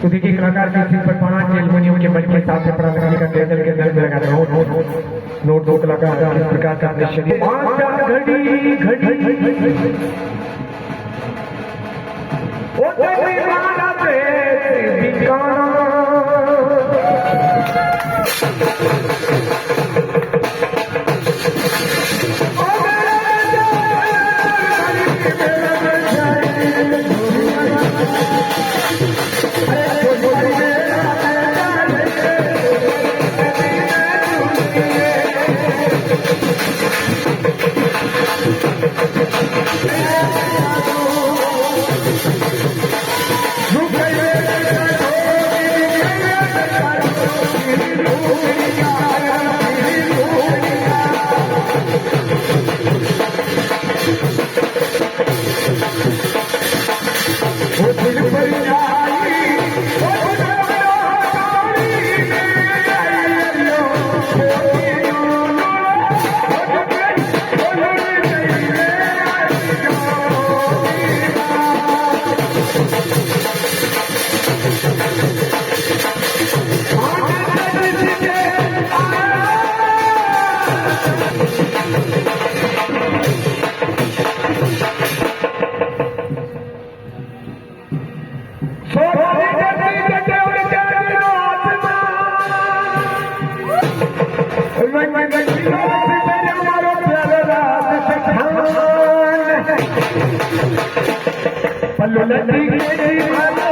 सुधी की कलाकार के सिर पर 5 एल्युमिनियम के बल के साथ प्राकृतिक का टेबल के दर्द लगा नोट दो कलाकार का इस प्रकार का दृश्य घड़ी घड़ी ओ तेरी माला पे बिकाना पल्लू लड्डी